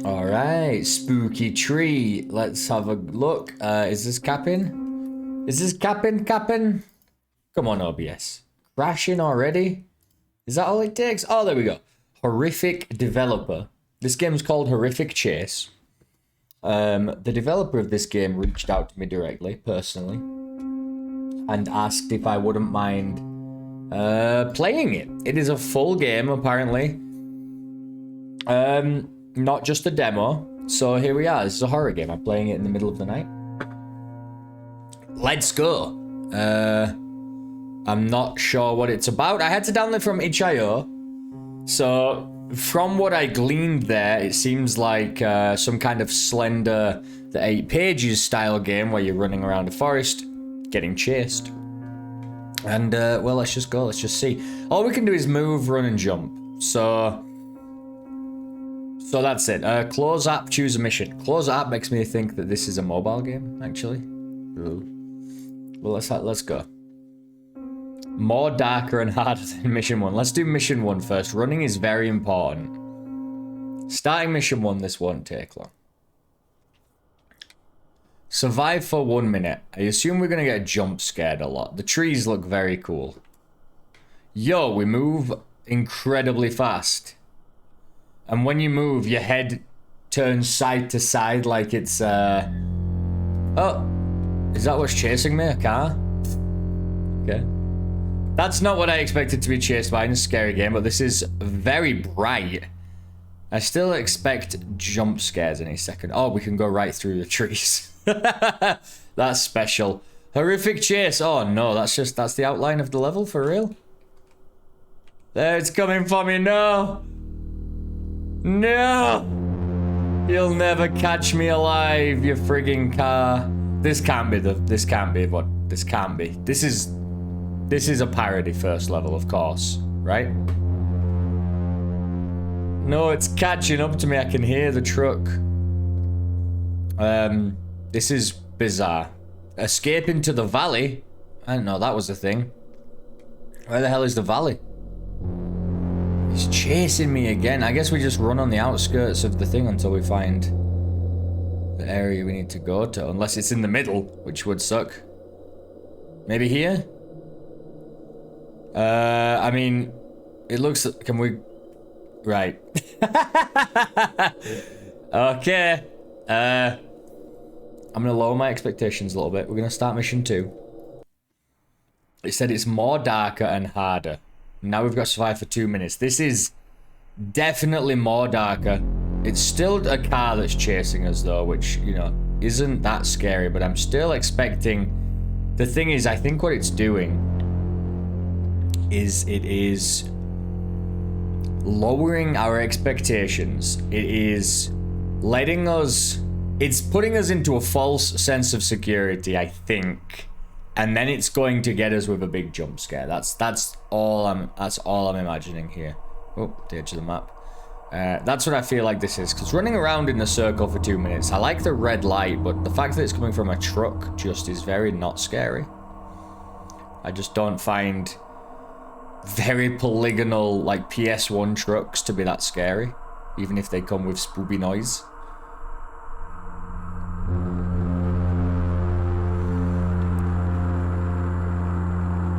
All right, spooky tree. Let's have a look. Is this capping? Is this capping? Come on, OBS. Crashing already? Is that all it takes? Oh, there we go. Horrific developer. This game is called Horrific Chase. The developer of this game reached out to me directly, personally, and asked if I wouldn't mind playing it. It is a full game, apparently. Not just a demo. So here we are. This is a horror game. I'm playing it in the middle of the night. Let's go. I'm not sure what it's about. I had to download from itch.io. So from what I gleaned there, it seems like some kind of Slender, the 8 pages style game where you're running around a forest, getting chased. And well, let's just go. Let's just see. All we can do is move, run, and jump. So that's it. Close app, choose a mission. Close app makes me think that this is a mobile game, actually. Ooh. Well, let's go. More darker and harder than mission 1. Let's do mission 1 first. Running is very important. Starting mission 1, this won't take long. Survive for 1 minute. I assume we're gonna get jump scared a lot. The trees look very cool. Yo, we move incredibly fast. And when you move, your head turns side to side like it's, Oh, is that what's chasing me? A car? Okay. That's not what I expected to be chased by in a scary game, but this is very bright. I still expect jump scares any second. Oh, we can go right through the trees. That's special. Horrific chase. Oh no, that's the outline of the level for real. There, it's coming for me. No. No! You'll never catch me alive, you frigging car. This can't be. This can't be. This is a parody first level, of course, right? No, it's catching up to me. I can hear the truck. This is bizarre. Escape into the valley? I didn't know that was a thing. Where the hell is the valley? He's chasing me again. I guess we just run on the outskirts of the thing until we find the area we need to go to. Unless it's in the middle, which would suck. Maybe here? I mean, it looks... Can we... Right. Okay. I'm gonna lower my expectations a little bit. We're gonna start mission 2. It said it's more darker and harder. Now we've got to survive for 2 minutes. This is definitely more darker. It's still a car that's chasing us though, which, you know, isn't that scary, but I'm still expecting... The thing is, I think what it's doing is it is lowering our expectations. It is letting us... It's putting us into a false sense of security, I think. And then it's going to get us with a big jump scare. That's all I'm imagining here. Oh, the edge of the map. That's what I feel like this is. Because running around in a circle for 2 minutes, I like the red light, but the fact that it's coming from a truck just is very not scary. I just don't find very polygonal, like PS1 trucks to be that scary, even if they come with spooky noise.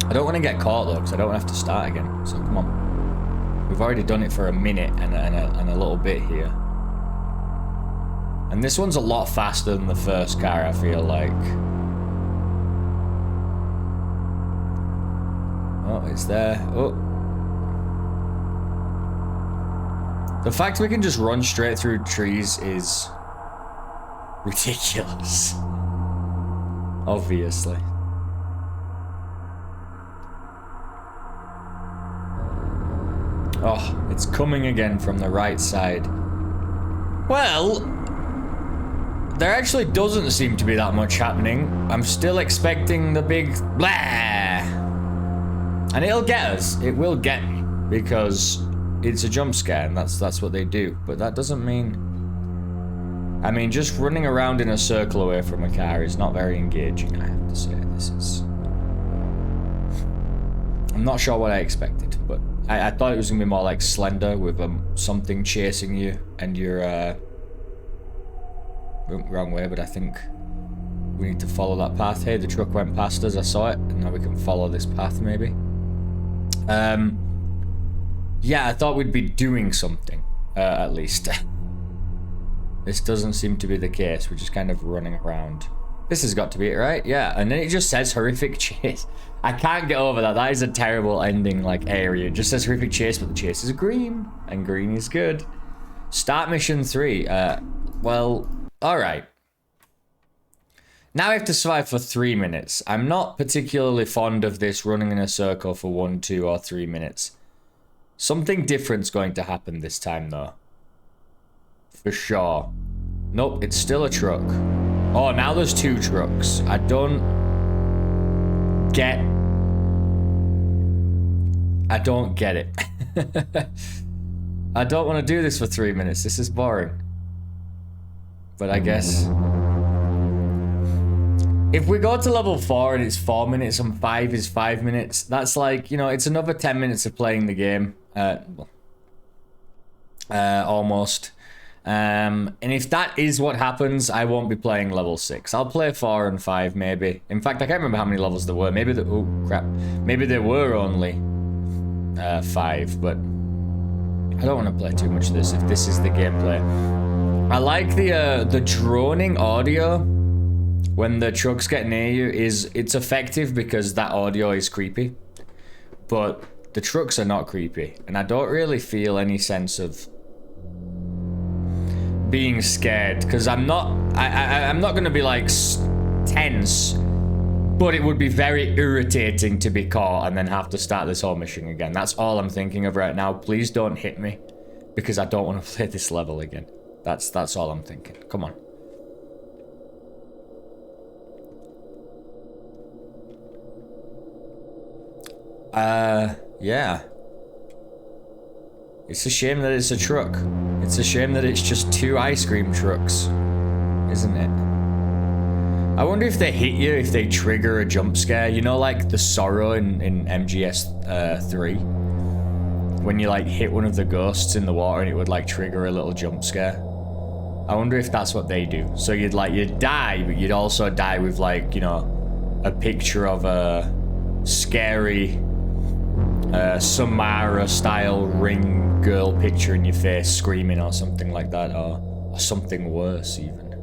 I don't want to get caught though, because I don't want to have to start again. So come on. We've already done it for a minute and a little bit here. And this one's a lot faster than the first car, I feel like. Oh, it's there. Oh. The fact we can just run straight through trees is ridiculous. Obviously. Oh, it's coming again from the right side. Well, there actually doesn't seem to be that much happening. I'm still expecting the big blah. And it'll get us. It will get me. Because it's a jump scare and that's what they do. But that doesn't mean... I mean, just running around in a circle away from a car is not very engaging, I have to say. This is... I'm not sure what I expected, but... I thought it was going to be more like Slender with something chasing you and you're Wrong way, but I think we need to follow that path. Hey, the truck went past us, I saw it, and now we can follow this path maybe. Yeah, I thought we'd be doing something, at least. This doesn't seem to be the case. We're just kind of running around. This has got to be it, right? Yeah, and then it just says horrific chase. I can't get over that. That is a terrible ending, like, area. It just says horrific chase, but the chase is green, and green is good. Start mission 3. Well, alright. Now I have to survive for 3 minutes. I'm not particularly fond of this running in a circle for 1, 2, or 3 minutes. Something different's going to happen this time, though. For sure. Nope, it's still a truck. Oh, now there's 2 trucks. I don't get it. I don't want to do this for 3 minutes. This is boring. But I guess... if we go to level 4 and it's 4 minutes and 5 is 5 minutes, that's like, you know, it's another 10 minutes of playing the game. Almost. And if that is what happens, I won't be playing level 6. I'll play 4 and 5 maybe. In fact, I can't remember how many levels there were. Maybe the... oh, crap. Maybe there were only 5, but... I don't want to play too much of this if this is the gameplay. I like the droning audio when the trucks get near you. It's effective because that audio is creepy. But the trucks are not creepy. And I don't really feel any sense of being scared, because I'm not going to be like tense, but it would be very irritating to be caught and then have to start this whole mission again. That's all I'm thinking of right now. Please don't hit me, because I don't want to play this level again. That's all I'm thinking. Come on. Yeah. It's a shame that it's a truck. It's a shame that it's just 2 ice cream trucks, isn't it? I wonder if they hit you, if they trigger a jump scare. You know, like the Sorrow in MGS 3? When you, like, hit one of the ghosts in the water and it would, like, trigger a little jump scare. I wonder if that's what they do. So you'd die, but you'd also die with, like, you know, a picture of a scary... Samara-style ring girl picture in your face screaming or something like that, or something worse even.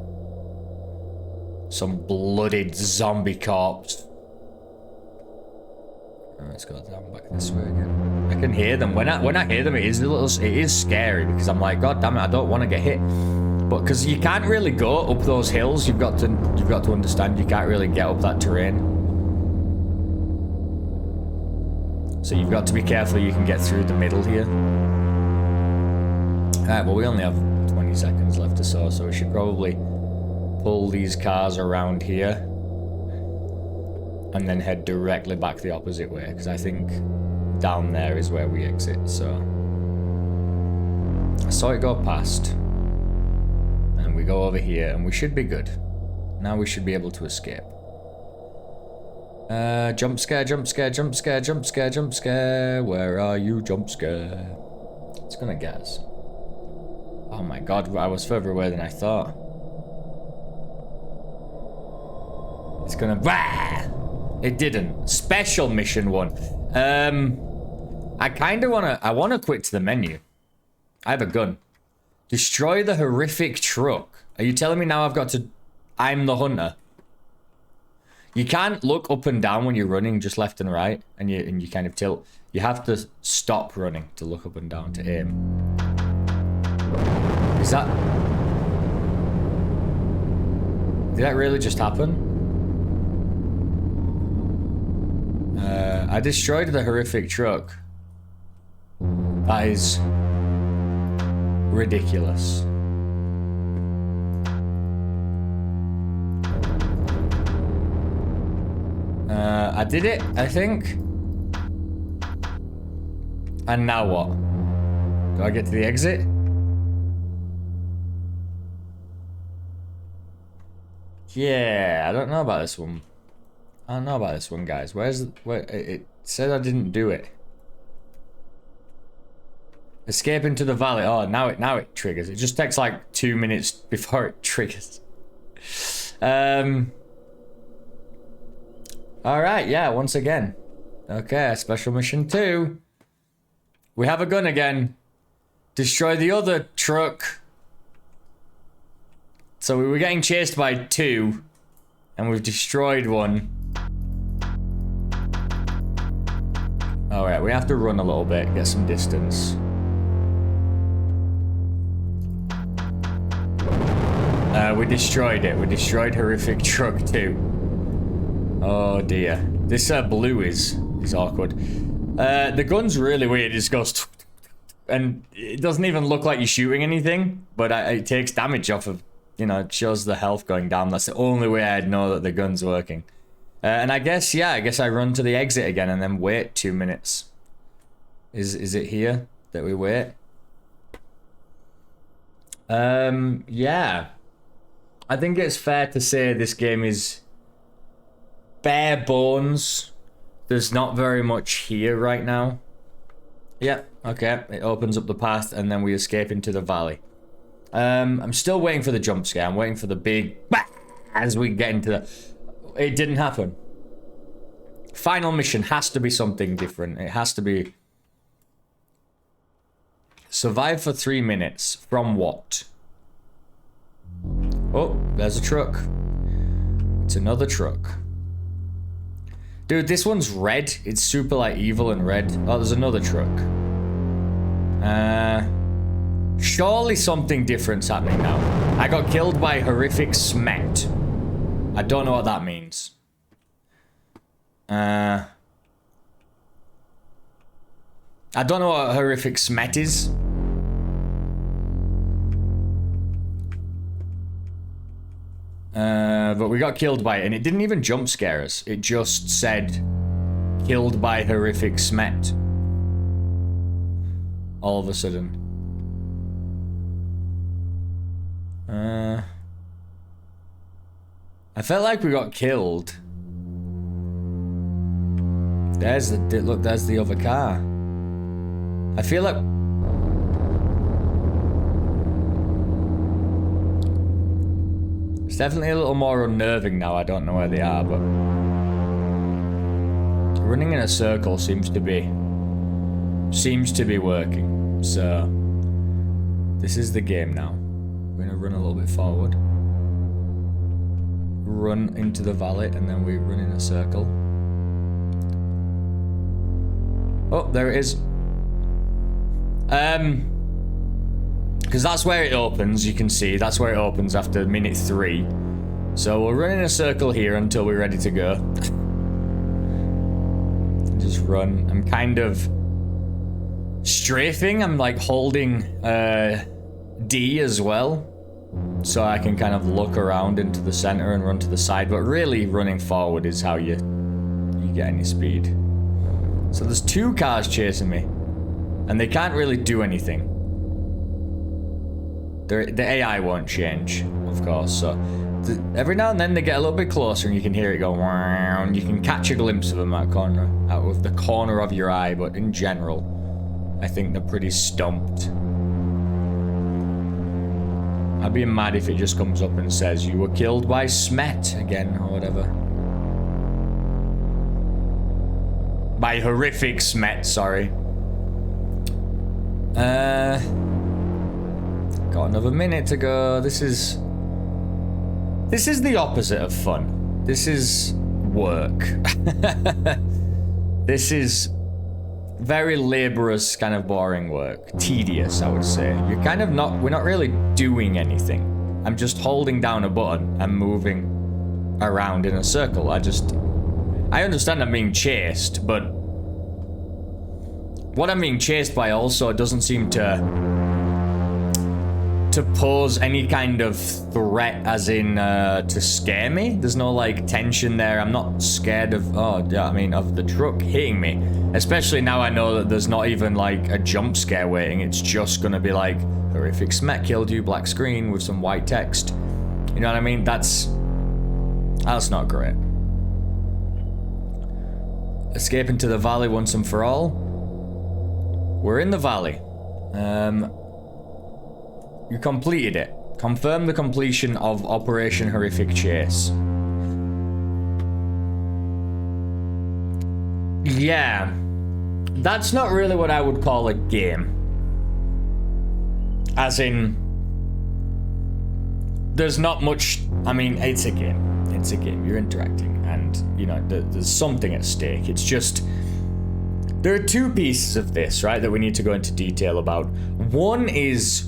Some bloodied zombie corpse. Oh, let's go down back this way again. I can hear them. When I hear them, it is scary, because I'm like, God damn it, I don't want to get hit. But because you can't really go up those hills, you've got to understand you can't really get up that terrain. So you've got to be careful you can get through the middle here. Alright, well we only have 20 seconds left or so we should probably pull these cars around here and then head directly back the opposite way, because I think down there is where we exit, so... I saw it go past. And we go over here and we should be good. Now we should be able to escape. Jump scare, jump scare, jump scare, jump scare, jump scare. Where are you, jump scare? It's gonna get us. Oh my god, I was further away than I thought. It's gonna... Bah! It didn't. Special mission 1. I kinda wanna quit to the menu. I have a gun. Destroy the horrific truck. Are you telling me now I've got to... I'm the hunter? You can't look up and down when you're running, just left and right, and you kind of tilt. You have to stop running to look up and down to aim. Is that... Did that really just happen? I destroyed the horrific truck. That is... ridiculous. I did it, I think. And now what? Do I get to the exit? Yeah, I don't know about this one. I don't know about this one, guys. Where it said I didn't do it. Escape into the valley. Oh, now it triggers. It just takes like 2 minutes before it triggers. All right, yeah, once again. Okay, special mission 2. We have a gun again. Destroy the other truck. So we were getting chased by 2, and we've destroyed 1. All right, we have to run a little bit, get some distance. We destroyed it. We destroyed horrific truck 2. Oh dear. This blue is awkward. The gun's really weird. It just goes, and it doesn't even look like you're shooting anything, but it takes damage off of, you know, it shows the health going down. That's the only way I'd know that the gun's working. And I guess, yeah, I run to the exit again and then wait 2 minutes. Is it here that we wait? Yeah. I think it's fair to say this game is bare bones. There's not very much here right now. Yeah, okay. It opens up the path and then we escape into the valley. I'm still waiting for the jump scare. I'm waiting for the big as we get into the... It didn't happen. Final mission has to be something different. It has to be... Survive for 3 minutes. From what? Oh, there's a truck. It's another truck. Dude, this one's red. It's super, like, evil and red. Oh, there's another truck. Surely something different's happening now. I got killed by horrific smet. I don't know what that means. I don't know what horrific smet is. But we got killed by it, and it didn't even jump scare us. It just said, killed by horrific smet. All of a sudden. I felt like we got killed. There's the other car. I feel like... It's definitely a little more unnerving now. I don't know where they are, but... Running in a circle seems to be working. So... This is the game now. We're gonna run a little bit forward. Run into the valley, and then we run in a circle. Oh, there it is. Because that's where it opens, you can see. That's where it opens after minute 3. So we'll run in a circle here until we're ready to go. Just run. I'm kind of strafing. I'm like holding D as well. So I can kind of look around into the center and run to the side. But really running forward is how you get any speed. So there's 2 cars chasing me. And they can't really do anything. The AI won't change, of course, so... every now and then they get a little bit closer and you can hear it go... And you can catch a glimpse of them out of the corner of your eye, but in general, I think they're pretty stumped. I'd be mad if it just comes up and says, you were killed by Smet again, or whatever. By horrific Smet, sorry. Got another minute to go. This is the opposite of fun. This is work. This is very laborious, kind of boring work. Tedious, I would say. We're not really doing anything. I'm just holding down a button and moving around in a circle. I understand I'm being chased, but what I'm being chased by also doesn't seem to pose any kind of threat, as in to scare me. There's no like tension there. I'm not scared of of the truck hitting me, especially now I know that there's not even like a jump scare waiting. It's just gonna be like horrific smet killed you, black screen with some white text. You know what I mean? That's not great. Escape into the valley once and for all. We're in the valley. You completed it. Confirm the completion of Operation Horrific Chase. Yeah, that's not really what I would call a game. As in, there's not much. I mean, it's a game. It's a game. You're interacting, and you know there's something at stake. It's just there are two pieces of this, right, that we need to go into detail about. One is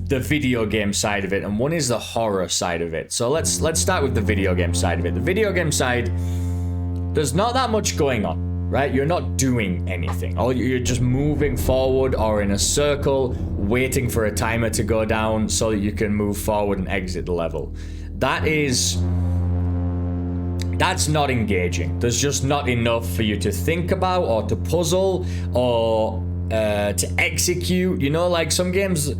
the video game side of it, and one is the horror side of it. So let's start with the video game side of it. The video game side, there's not that much going on, right? You're not doing anything. You're just moving forward or in a circle, waiting for a timer to go down so that you can move forward and exit the level. That's not engaging. There's just not enough for you to think about or to puzzle or to execute. You know, like some games,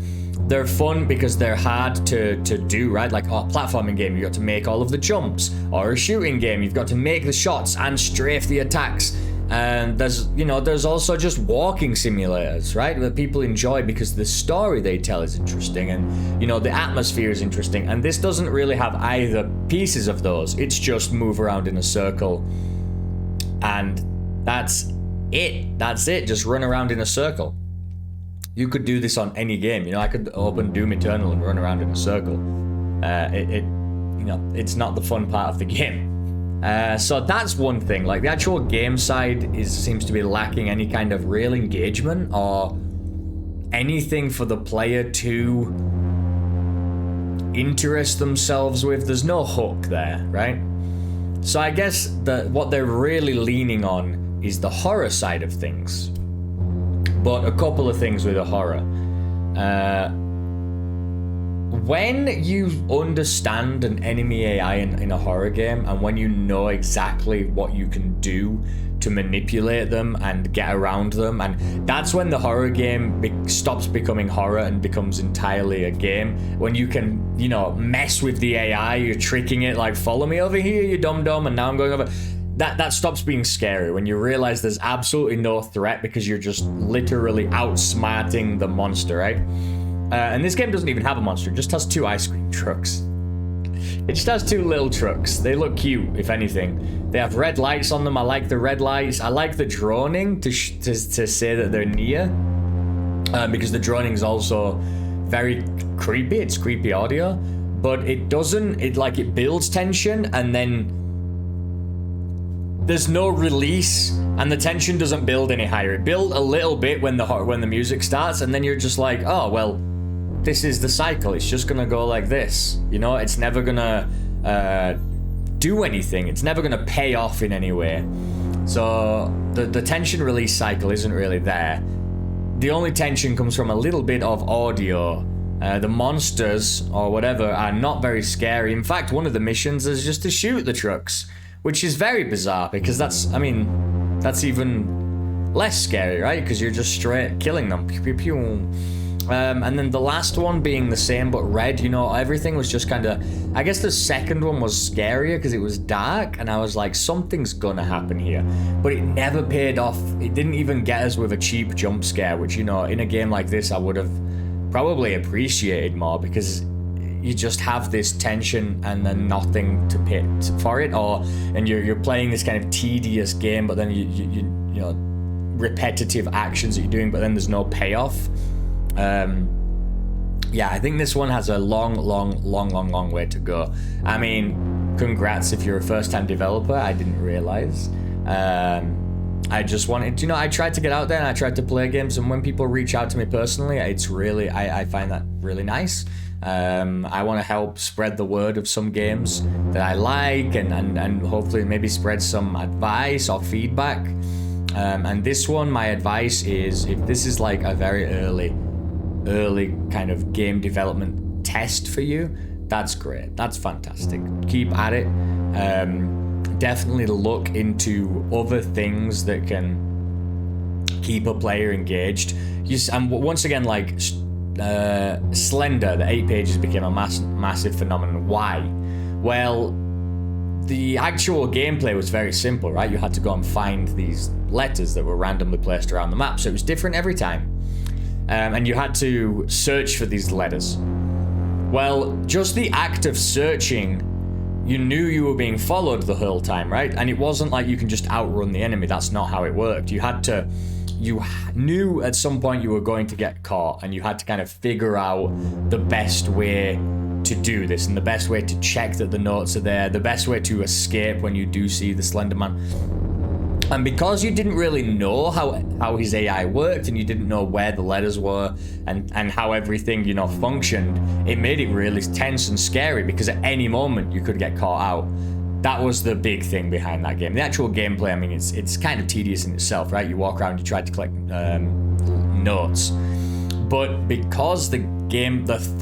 they're fun because they're hard to do, right? Like a platforming game, you got to make all of the jumps, or a shooting game, you've got to make the shots and strafe the attacks. And there's also just walking simulators, right, that people enjoy because the story they tell is interesting, and the atmosphere is interesting. And this doesn't really have either pieces of those. It's just move around in a circle, and that's it. Just run around in a circle. You could do this on any game. I could open Doom Eternal and run around in a circle. It's not the fun part of the game. So that's one thing. Like, the actual game side seems to be lacking any kind of real engagement or anything for the player to interest themselves with. There's no hook there, right? So I guess what they're really leaning on is the horror side of things. But a couple of things with the horror. When you understand an enemy AI in a horror game, and when you know exactly what you can do to manipulate them and get around them, and that's when the horror game stops becoming horror and becomes entirely a game. When you can, mess with the AI, you're tricking it, like, follow me over here, you dum-dum, and now I'm going over. That stops being scary when you realize there's absolutely no threat because you're just literally outsmarting the monster, right? And this game doesn't even have a monster. It just has two ice cream trucks. It just has two little trucks. They look cute, if anything. They have red lights on them. I like the red lights. I like the droning to say that they're near. Because the droning is also very creepy. It's creepy audio. But it doesn't... It builds tension, and then there's no release, and the tension doesn't build any higher. It builds a little bit when the music starts, and then you're just like, oh, well, this is the cycle. It's just gonna go like this. It's never gonna do anything. It's never gonna pay off in any way. So the tension release cycle isn't really there. The only tension comes from a little bit of audio. The monsters or whatever are not very scary. In fact, one of the missions is just to shoot the trucks, which is very bizarre because that's even less scary, right? Because you're just straight killing them. Pew, pew, pew. And then the last one being the same but red, everything was just kind of... I guess the second one was scarier because it was dark, and I was like, something's gonna happen here. But it never paid off. It didn't even get us with a cheap jump scare, which, in a game like this, I would have probably appreciated more, because you just have this tension and then nothing to pay for it, and you're playing this kind of tedious game, but then you repetitive actions that you're doing, but then there's no payoff. I think this one has a long way to go. I mean, congrats if you're a first-time developer. I didn't realize. I just wanted, I tried to get out there and I tried to play games, and when people reach out to me personally, it's really, I find that really nice. I want to help spread the word of some games that I like, and hopefully maybe spread some advice or feedback. And this one, my advice is, if this is like a very early kind of game development test for you, that's great. That's fantastic. Keep at it. Definitely look into other things that can keep a player engaged. And once again, like Slender, the 8 pages became a massive phenomenon. Why? Well, the actual gameplay was very simple, right? You had to go and find these letters that were randomly placed around the map, so it was different every time. And you had to search for these letters. Well, just the act of searching, you knew you were being followed the whole time, right? And it wasn't like you can just outrun the enemy. That's not how it worked. You knew at some point you were going to get caught, and you had to kind of figure out the best way to do this, and the best way to check that the notes are there, the best way to escape when you do see the Slenderman. And because you didn't really know how his AI worked, and you didn't know where the letters were and how everything, you know, functioned, it made it really tense and scary, because at any moment you could get caught out. That was the big thing behind that game. The actual gameplay, I mean, it's kind of tedious in itself, right? You walk around, you try to collect notes. But because the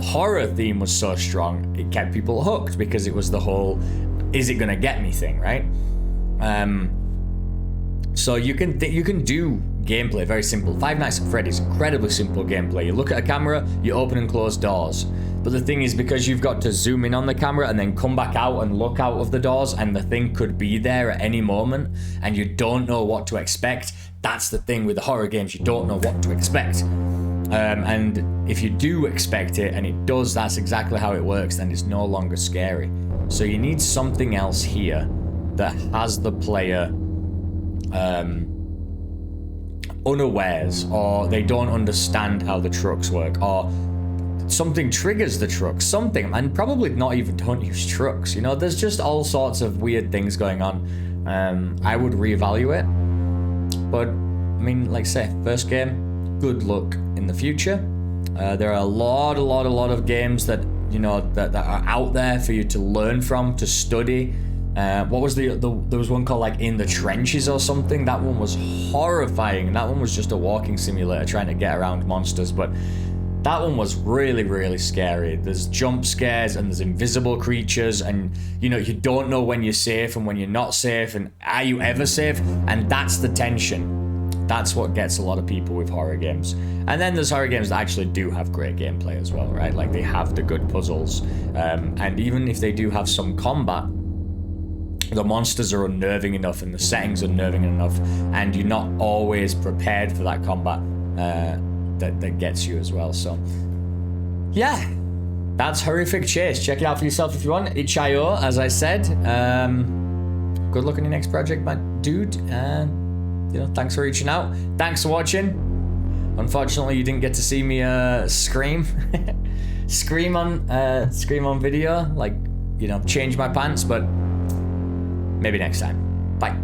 horror theme was so strong, it kept people hooked, because it was the whole, is it gonna get me thing, right? So you can do gameplay very simple. Five Nights at Freddy's, incredibly simple gameplay. You look at a camera, you open and close doors. But the thing is, because you've got to zoom in on the camera and then come back out and look out of the doors, and the thing could be there at any moment, and you don't know what to expect. That's the thing with the horror games, you don't know what to expect. And if you do expect it, and it does, that's exactly how it works, then it's no longer scary. So you need something else here that has the player unawares, or they don't understand how the trucks work, or something triggers the trucks, something, and probably not even don't use trucks. You know, there's just all sorts of weird things going on. I would reevaluate, but I mean, like I say, first game, good luck in the future. There are a lot of games that, you know, that are out there for you to learn from, to study. What was there was one called like In the Trenches or something. That one was horrifying. That one was just a walking simulator trying to get around monsters, but that one was really scary. There's jump scares, and there's invisible creatures, and you know, you don't know when you're safe and when you're not safe, and are you ever safe? And that's the tension. That's what gets a lot of people with horror games. And then there's horror games that actually do have great gameplay as well, right? Like, they have the good puzzles, and even if they do have some combat, the monsters are unnerving enough and the settings are unnerving enough, and you're not always prepared for that combat that gets you as well. So yeah, that's Horrific Chase. Check it out for yourself if you want. itch.io, as I said. Good luck on your next project, my dude, and you know, thanks for reaching out. Thanks for watching. Unfortunately, you didn't get to see me scream on video, like, you know, change my pants, but maybe next time. Bye.